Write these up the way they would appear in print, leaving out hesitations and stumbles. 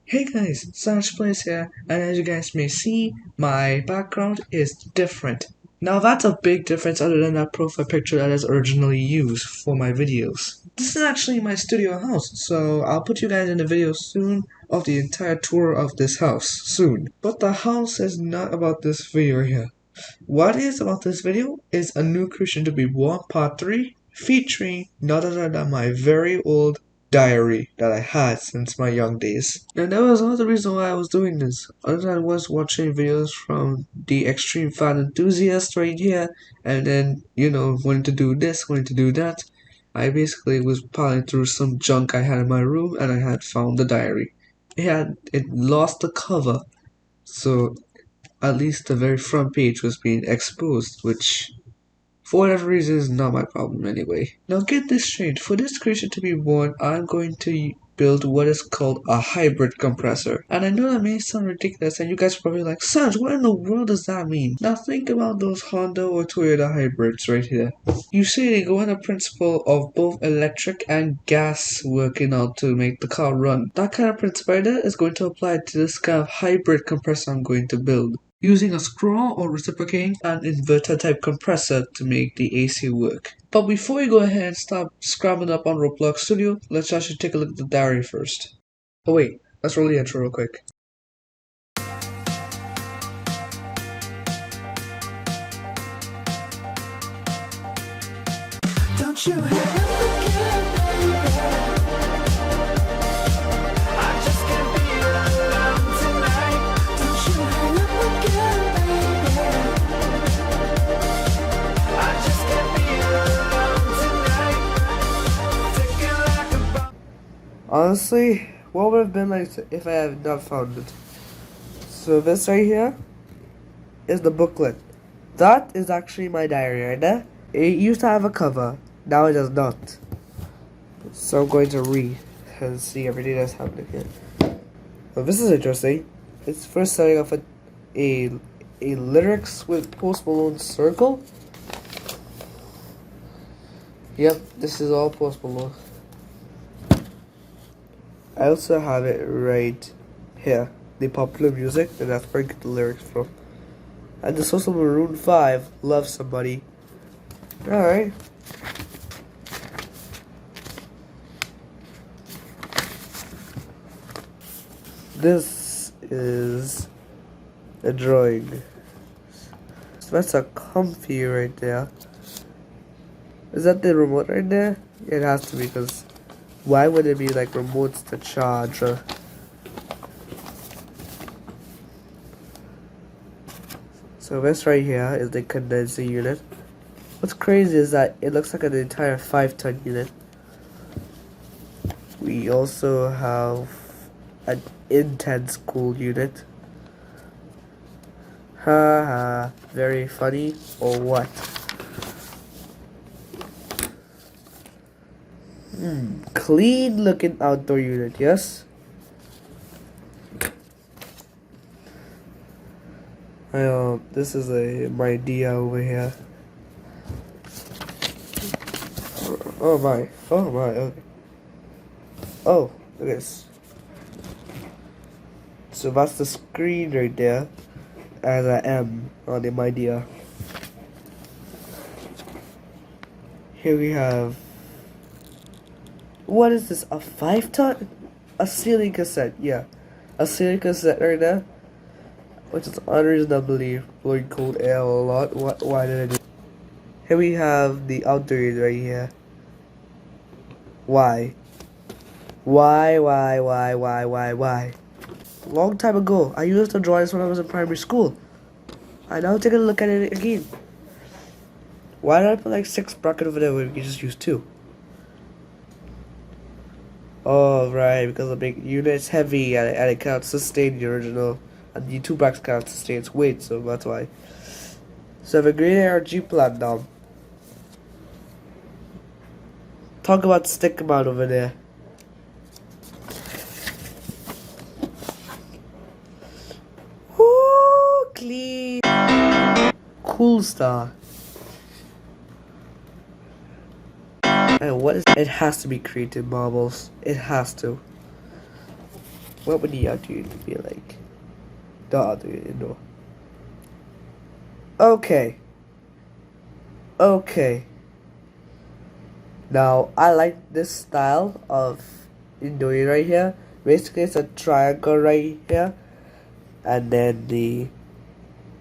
Hey guys, Sanj Place here, and as you guys may see, my background is different. Now that's a big difference other than that profile picture that is originally used for my videos. This is actually my studio house, so I'll put you guys in a video soon of the entire tour of this house, soon. But the house is not about this video here. What is about this video is a new creation to be born part 3, featuring none other than my very old diary that I had since my young days. And there was another reason why I was doing this, other than I was watching videos from the extreme fan enthusiast right here, and then, wanting to do this, wanting to do that. I basically was piling through some junk I had in my room, and I had found the diary. It lost the cover, so at least the very front page was being exposed, which for whatever reason is not my problem anyway. Now get this straight, for this creature to be born, I'm going to build what is called a hybrid compressor. And I know that may sound ridiculous and you guys are probably like, Sanj, what in the world does that mean? Now think about those Honda or Toyota hybrids right here. You see they go on the principle of both electric and gas working out to make the car run. That kind of principle right there is going to apply to this kind of hybrid compressor I'm going to build, using a scroll or reciprocating an inverter type compressor to make the AC work. But before we go ahead and start scrabbling up on Roblox Studio, let's actually take a look at the diary first. Oh wait, let's roll the intro real quick. Don't you hang up again, baby. I just can't be alone tonight. Don't you hang up again, baby. I just can't be alone tonight. Ticking like a bomb. Honestly, what would have been like if I had not found it? So this right here is the booklet. That is actually my diary right there. It used to have a cover. Now it does not. So I'm going to read and see everything that's happening here. Well, this is interesting. It's first starting off with a lyrics with Post Malone's circle. Yep, this is all Post Malone. I also have it right here, the popular music, and that's where I get the lyrics from. And this also Maroon 5, Love Somebody. Alright. This is a drawing. So that's a comfy right there. Is that the remote right there? It has to be, because why would it be like remotes to charge? So this right here is the condenser unit. What's crazy is that it looks like an entire 5-ton unit. We also have an intense cool unit. Haha, very funny or what? Clean looking outdoor unit, yes? This is my Dia over here. Oh my, okay. Oh, look at this. So that's the screen right there, and an M on the my Dia. Here we have, what is this, a 5-ton? A ceiling cassette, yeah. A ceiling cassette right there, which is unreasonably blowing cold air a lot. Why did I do? Here we have the outdoor unit right here. Why? Why? Long time ago, I used to draw this when I was in primary school. I now take a look at it again. Why did I put like 6 brackets over there when we could just use 2? Oh, right, because the big unit's heavy and it cannot sustain the original. And the 2 brackets cannot sustain its weight, so that's why. So I have a green ARG plant now. Talk about stick amount over there. Woo, clean. Cool star. And what is it? Has to be creative marbles. It has to. What would the outdoor unit be like? The outdoor unit indoor. Okay. Okay. Now I like this style of indoor unit right here. Basically it's a triangle right here. And then the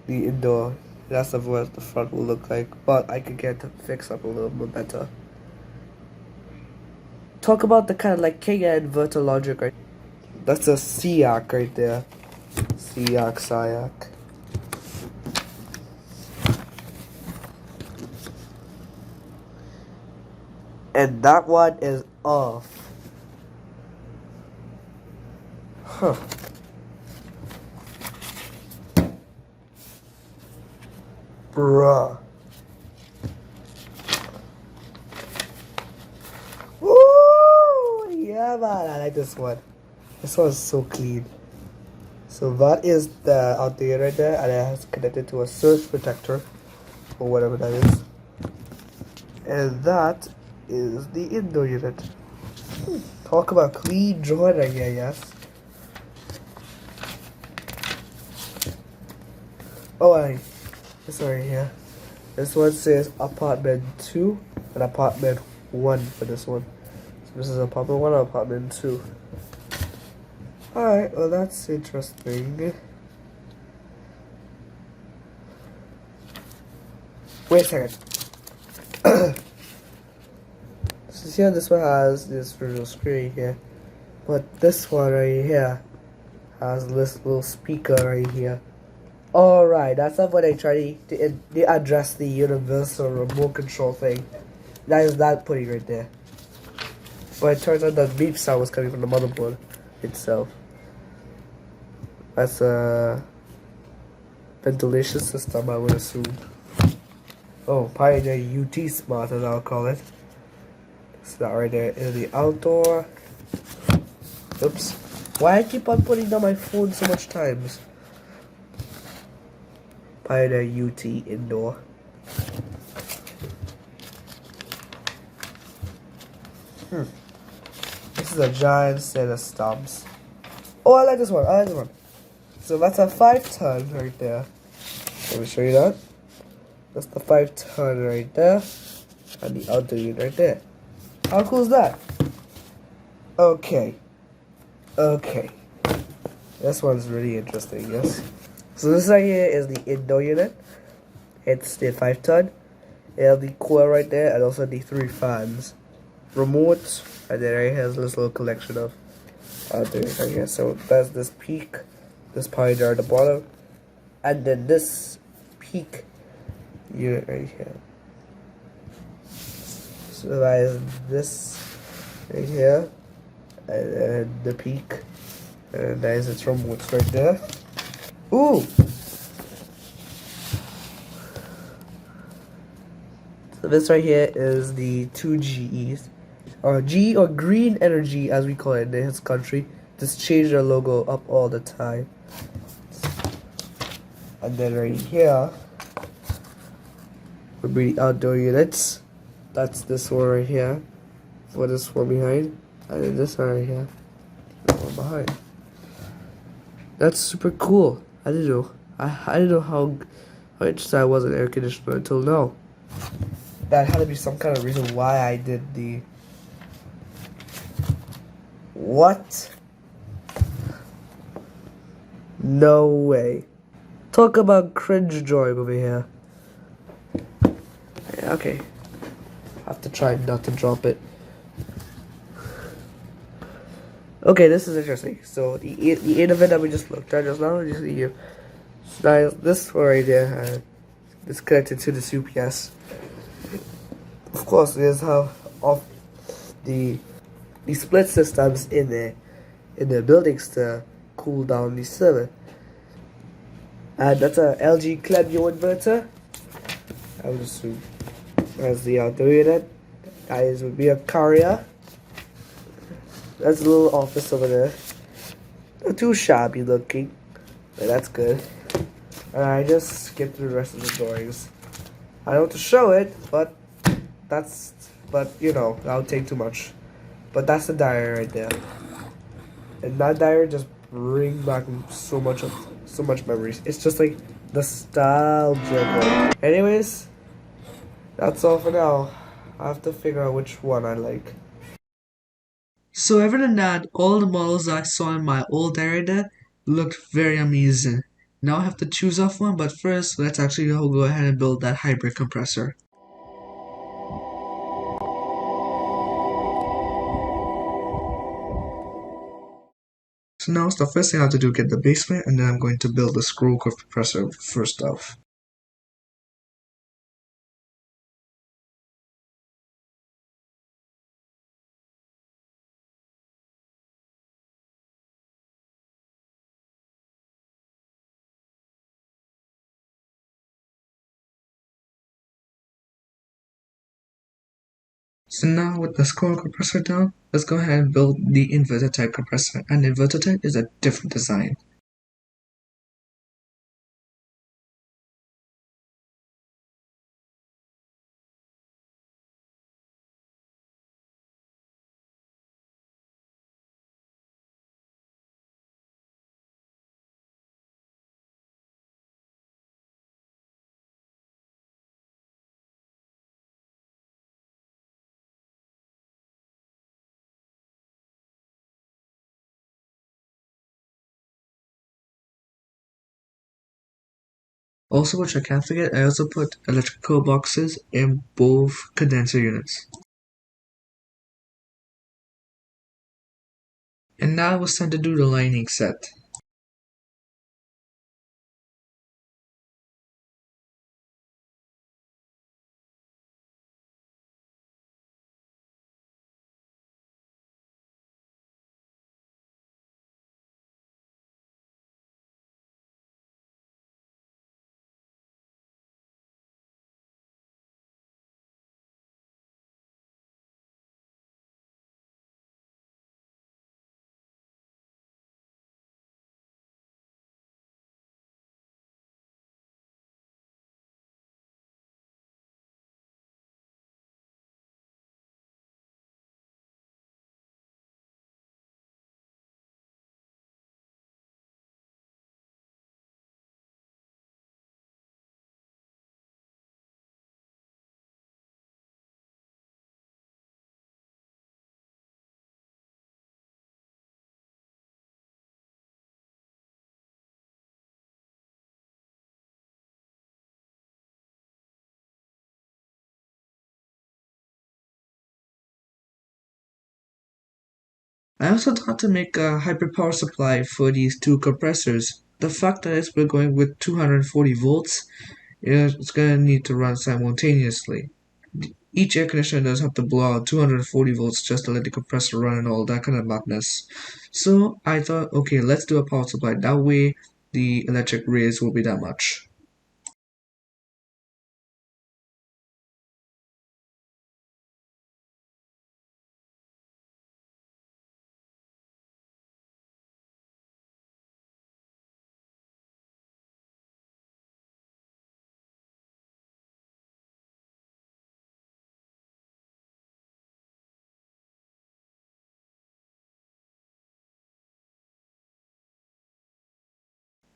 indoor. That's what the front will look like. But I could get to fix up a little bit better. Talk about the kind of like king inverter logic right. That's a SIAC right there. SIAC. And that one is off. Huh. Bruh. Woo! Yeah, man, I like this one. This one's so clean. So that is the out there right there, and it has connected to a surge protector, or whatever that is. And that is the indoor unit. Talk about clean drawing right here, yes. Oh, this one right here. This one says apartment 2 and apartment 1 for this one. So this is apartment 1 and apartment 2. Alright, well that's interesting. Wait a second. So here this one has this visual screen here. But this one right here has this little speaker right here. Alright, that's not what I try to address the universal remote control thing. That is that putting right there. But it turns out that beep sound was coming from the motherboard itself. That's a ventilation system, I would assume. Oh, Pioneer UT Smart, as I'll call it. So that right there is the outdoor. Oops. Why I keep on putting down my phone so much times? Pioneer UT indoor. This is a giant set of stumps. Oh, I like this one. I like this one. So that's a 5-ton right there. Let me show you that. That's the 5-ton right there. And the outdoor unit right there. How cool is that? Okay. Okay. This one's really interesting, yes. So this right here is the indoor unit. It's the 5-ton. It has the coil right there and also the 3 fans. Remote, and then right here has this little collection of outdoor units right here. So that's this peak, this Pioneer at the bottom, and then this peak unit right here. So that is this right here, and then the peak, and that is its remotes right there. Ooh! So this right here is the 2 GEs, or G or green energy as we call it in this country. Just change their logo up all the time. And then right here would be the outdoor units. That's this one right here, for this one behind, and then this one right here, the one behind. That's super cool. I didn't know. I didn't know how interested I was in air conditioner until now. That had to be some kind of reason why I did the. What? No way. Talk about cringe joy over here. Yeah, okay. I have to try not to drop it. Okay, this is interesting. So the event that we just looked at just now, just here. So now this one right there is connected to this UPS. Of course, there's how off the split systems in the buildings to cool down the server. And that's a LG Clebio inverter. I would assume. That's the outdoor unit. That would be a carrier. That's a little office over there. Not too shabby looking, but that's good. And I just skipped through the rest of the drawings. I don't want to show it, but you know, that would take too much. But that's the diary right there. And that diary just bring back so much memories. It's just like nostalgia. Anyways, that's all for now. I have to figure out which one I like. So other than that, all the models I saw in my old diary there looked very amazing. Now I have to choose off one, but first let's actually go ahead and build that hybrid compressor. So now the first thing I have to do is get the basement, and then I'm going to build the scroll compressor first off. So now with the scroll compressor down, let's go ahead and build the inverter type compressor. And the inverter type is a different design. Also, which I can't forget, I also put electrical boxes in both condenser units. And now it was time to do the lining set. I also thought to make a hybrid power supply for these two compressors. The fact that we're going with 240 volts, it's going to need to run simultaneously. Each air conditioner does have to blow out 240 volts just to let the compressor run and all that kind of madness. So I thought, okay, let's do a power supply. That way the electric raise will be that much.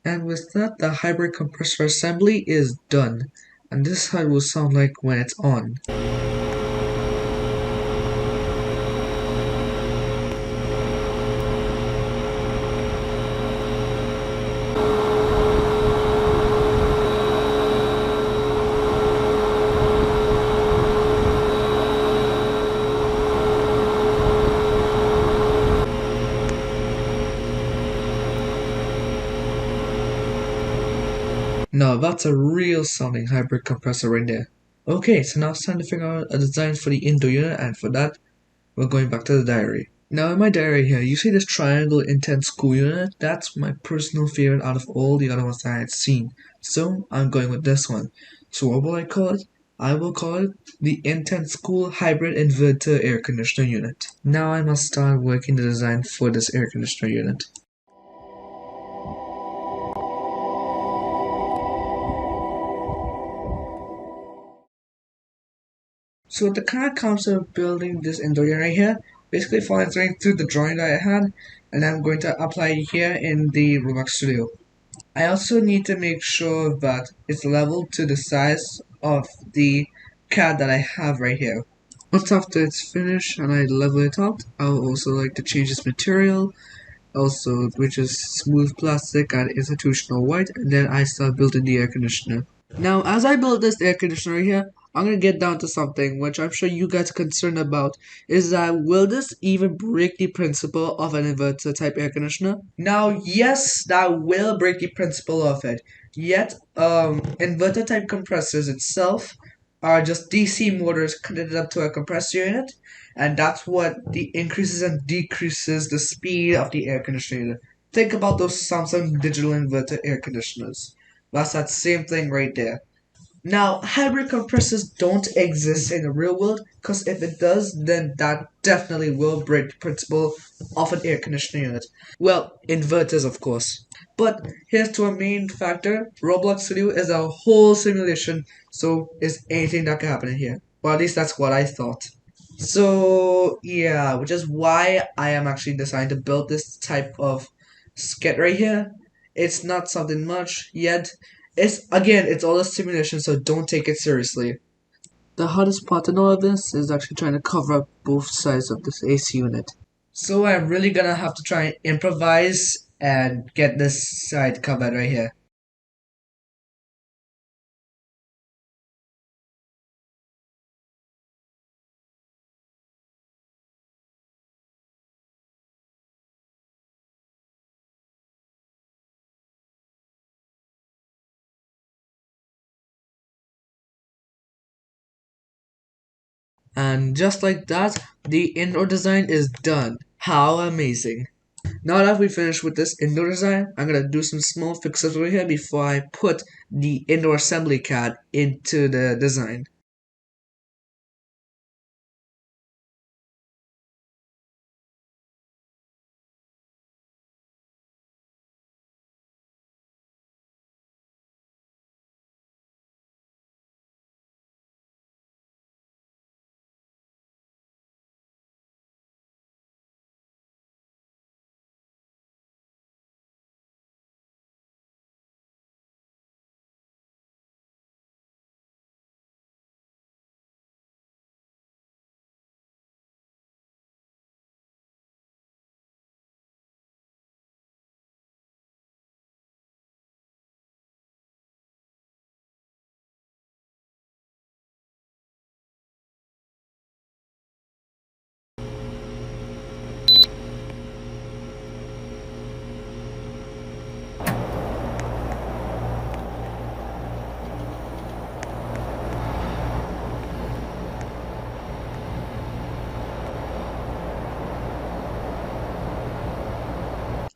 And with that, the hybrid compressor assembly is done. And this is how it will sound like when it's on. Now that's a real sounding hybrid compressor right there. Okay, so now it's time to figure out a design for the indoor unit, and for that, we're going back to the diary. Now in my diary here, you see this triangle intense cool unit? That's my personal favorite out of all the other ones that I had seen. So I'm going with this one. So what will I call it? I will call it the Intense Cool Hybrid Inverter Air Conditioner Unit. Now I must start working the design for this air conditioner unit. So the kind of concept of building this indoor unit right here, basically following through the drawing that I had, and I'm going to apply it here in the Roblox Studio. I also need to make sure that it's leveled to the size of the CAD that I have right here. Once after it's finished and I level it out, I'll also like to change its material, also which is smooth plastic and institutional white, and then I start building the air conditioner. Now, as I build this air conditioner here, I'm gonna get down to something which I'm sure you guys are concerned about, is that will this even break the principle of an inverter type air conditioner? Now, yes, that will break the principle of it. Yet, inverter type compressors itself are just DC motors connected up to a compressor unit, and that's what the increases and decreases the speed of the air conditioner unit. Think about those Samsung digital inverter air conditioners. That's that same thing right there. Now, hybrid compressors don't exist in the real world because if it does, then that definitely will break the principle of an air conditioning unit. Well, inverters, of course. But here's to a main factor Roblox Studio is a whole simulation, so is anything that can happen in here. Or at least that's what I thought. So yeah, which is why I am actually deciding to build this type of skit right here. It's not something much yet. It's all a simulation, so don't take it seriously. The hardest part in all of this is actually trying to cover up both sides of this AC unit. So I'm really gonna have to try and improvise and get this side covered right here. And just like that, the indoor design is done. How amazing. Now that we finished with this indoor design, I'm gonna do some small fixes over here before I put the indoor assembly CAD into the design.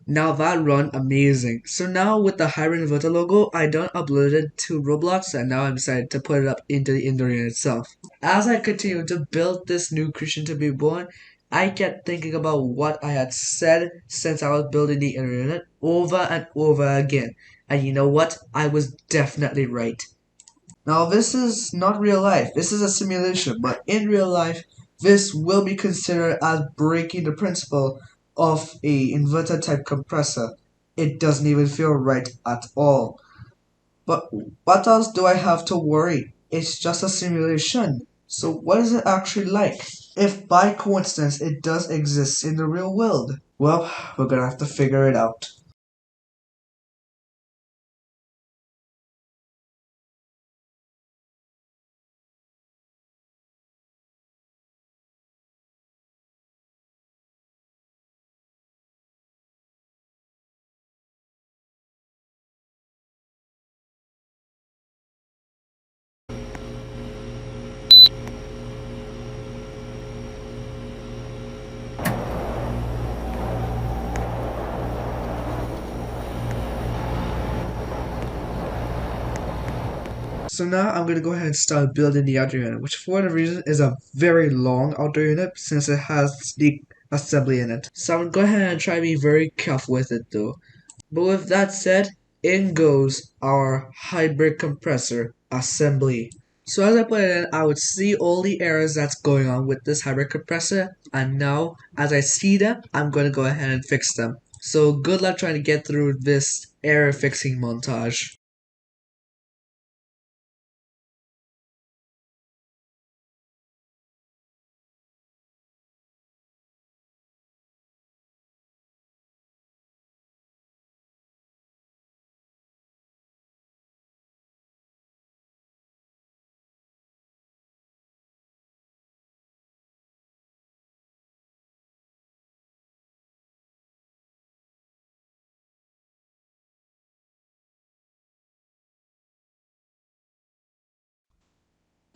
Now that run amazing. So now with the Hybrid Inverter logo, I done uploaded it to Roblox and now I decided to put it up into the indoor unit itself. As I continue to build this new creation to be born, I kept thinking about what I had said since I was building the indoor unit over and over again. And you know what? I was definitely right. Now, this is not real life. This is a simulation, but in real life, this will be considered as breaking the principle of a inverter type compressor. It doesn't even feel right at all. But what else do I have to worry? It's just a simulation. So what is it actually like? If by coincidence it does exist in the real world? Well, we're gonna have to figure it out. So now I'm gonna go ahead and start building the outdoor unit, which for whatever reason is a very long outdoor unit since it has the assembly in it. So I'm gonna go ahead and try to be very careful with it though. But with that said, in goes our hybrid compressor assembly. So as I put it in, I would see all the errors that's going on with this hybrid compressor, and now as I see them, I'm going to go ahead and fix them. So good luck trying to get through this error fixing montage.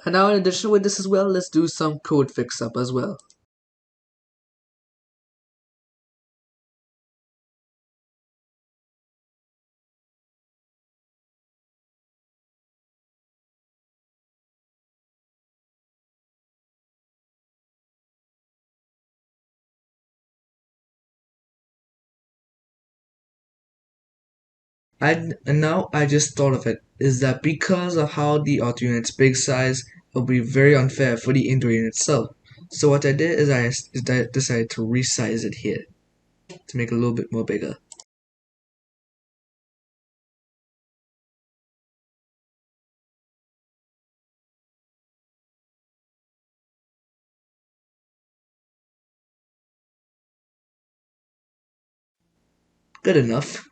And now in addition with this as well, let's do some code fix up as well. And now I just thought of it, is that because of how the auto unit's big size, it'll be very unfair for the indoor unit itself. So what I did is I decided to resize it here to make it a little bit more bigger. Good enough.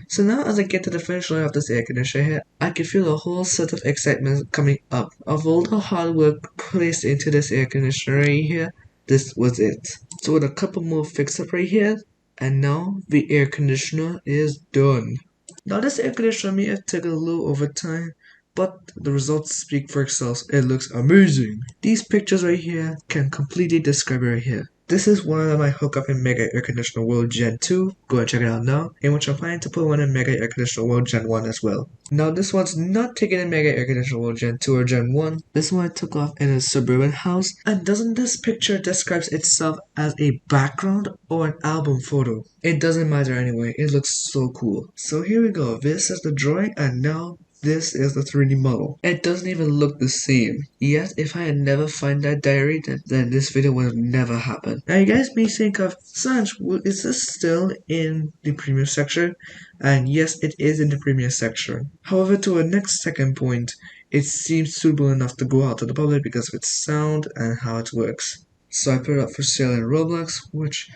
So now as I get to the finish line of this air conditioner here, I can feel a whole set of excitement coming up. Of all the hard work placed into this air conditioner right here, this was it. So with a couple more fix up right here, and now the air conditioner is done. Now this air conditioner may have taken a little over time, but the results speak for themselves. It looks amazing. These pictures right here can completely describe it right here. This is one of my hookup in Mega Air Conditioner World Gen 2. Go and check it out now. In which I'm planning to put one in Mega Air Conditioner World Gen 1 as well. Now this one's not taken in Mega Air Conditioner World Gen 2 or Gen 1. This one I took off in a suburban house. And doesn't this picture describes itself as a background or an album photo? It doesn't matter anyway. It looks so cool. So here we go. This is the drawing and now this is the 3D model. It doesn't even look the same. Yet, if I had never found that diary, then this video would have never happened. Now, you guys may think of, Sanj, is this still in the premium section? And yes, it is in the premium section. However, to a next second point, it seems suitable enough to go out to the public because of its sound and how it works. So I put it up for sale in Roblox, which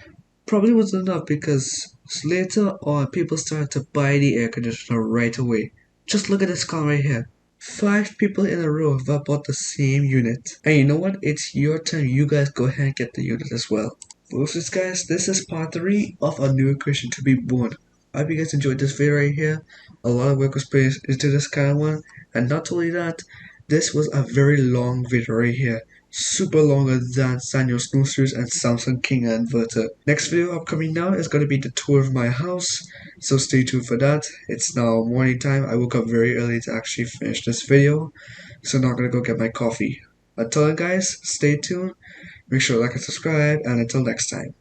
probably wasn't enough because later on people started to buy the air conditioner right away. Just look at this car right here. 5 people in a row that bought the same unit. And you know what? It's your turn. You guys go ahead and get the unit as well. Well, guys, this is part 3 of a new equation to be born. I hope you guys enjoyed this video right here. A lot of work was put into this kind of one. And not only that, this was a very long video right here. Super longer than Sanyo Snoozers and Samsung King Inverter. Next video upcoming now is going to be the tour of my house, so stay tuned for that. It's now morning time. I woke up very early to actually finish this video, so now I'm going to go get my coffee. Until then guys, stay tuned, make sure to like and subscribe, and until next time.